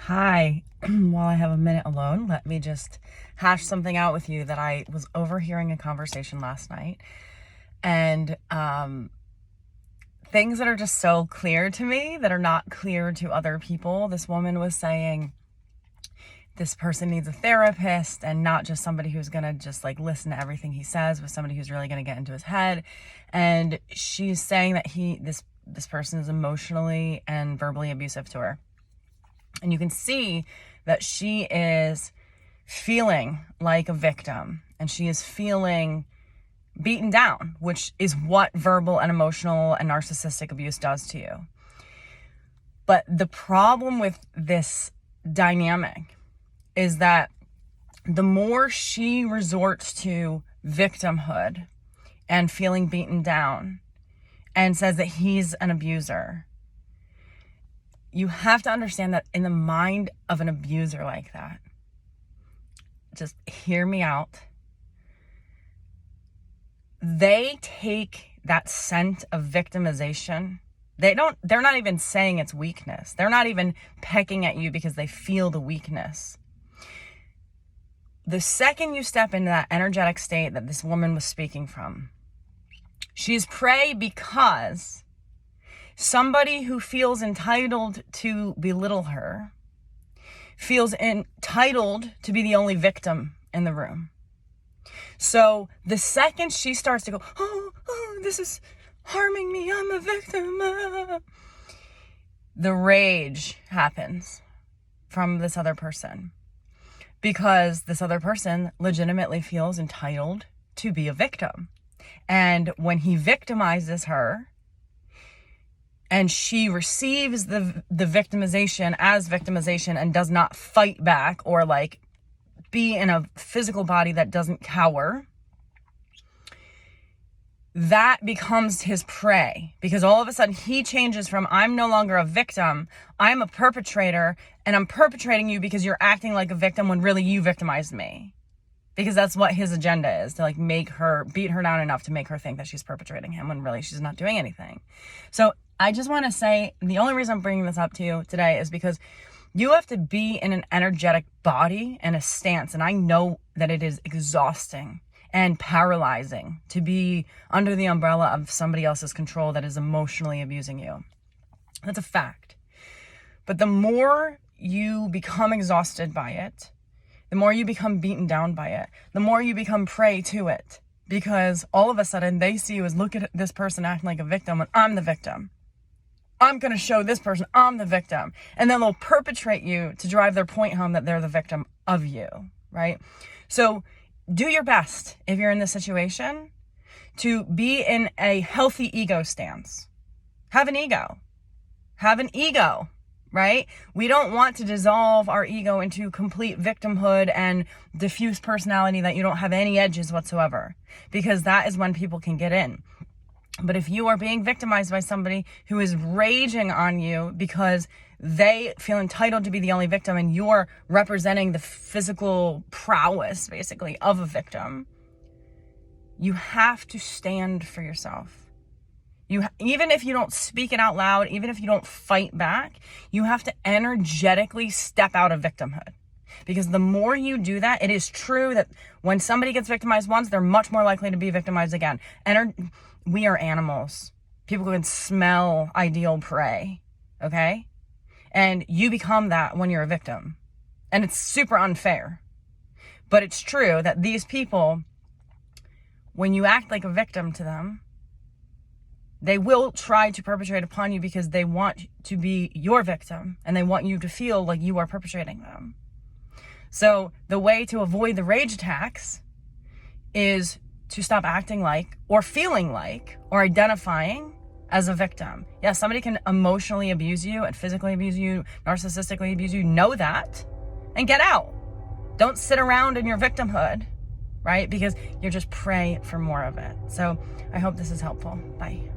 Hi, while I have a minute alone, let me just hash something out with you that I was overhearing a conversation last night. And things that are just so clear to me that are not clear to other people. This woman was saying this person needs a therapist and not just somebody who's going to just like listen to everything he says, but somebody who's really going to get into his head. And she's saying that this person is emotionally and verbally abusive to her. And you can see that she is feeling like a victim and she is feeling beaten down, which is what verbal and emotional and narcissistic abuse does to you. But the problem with this dynamic is that the more she resorts to victimhood and feeling beaten down and says that he's an abuser, you have to understand that in the mind of an abuser like that, just hear me out, they take that scent of victimization. They're not even saying it's weakness. They're not even pecking at you because they feel the weakness. The second you step into that energetic state that this woman was speaking from, she's prey because somebody who feels entitled to belittle her feels entitled to be the only victim in the room. So the second she starts to go, oh, this is harming me, I'm a victim, the rage happens from this other person because this other person legitimately feels entitled to be a victim. And when he victimizes her, and she receives the victimization as victimization and does not fight back or like be in a physical body that doesn't cower, that becomes his prey because all of a sudden he changes from I'm no longer a victim, I'm a perpetrator, and I'm perpetrating you because you're acting like a victim when really you victimized me. Because that's what his agenda is, to like make her, beat her down enough to make her think that she's perpetrating him when really she's not doing anything. So I just want to say, the only reason I'm bringing this up to you today is because you have to be in an energetic body and a stance. And I know that it is exhausting and paralyzing to be under the umbrella of somebody else's control that is emotionally abusing you. That's a fact. But the more you become exhausted by it, the more you become beaten down by it, the more you become prey to it. Because all of a sudden they see you as, look at this person acting like a victim when I'm the victim. I'm going to show this person I'm the victim. And then they'll perpetrate you to drive their point home that they're the victim of you, right? So do your best if you're in this situation to be in a healthy ego stance. Have an ego. Have an ego. Right? We don't want to dissolve our ego into complete victimhood and diffuse personality that you don't have any edges whatsoever, because that is when people can get in. But if you are being victimized by somebody who is raging on you because they feel entitled to be the only victim and you're representing the physical prowess, basically, of a victim, you have to stand for yourself. Even if you don't speak it out loud, even if you don't fight back, you have to energetically step out of victimhood. Because the more you do that, it is true that when somebody gets victimized once, they're much more likely to be victimized again. We are animals. People can smell ideal prey, okay? And you become that when you're a victim. And it's super unfair. But it's true that these people, when you act like a victim to them, they will try to perpetrate upon you because they want to be your victim and they want you to feel like you are perpetrating them. So the way to avoid the rage attacks is to stop acting like or feeling like or identifying as a victim. Yeah, somebody can emotionally abuse you and physically abuse you, narcissistically abuse you. Know that and get out. Don't sit around in your victimhood, right? Because you're just prey for more of it. So I hope this is helpful. Bye.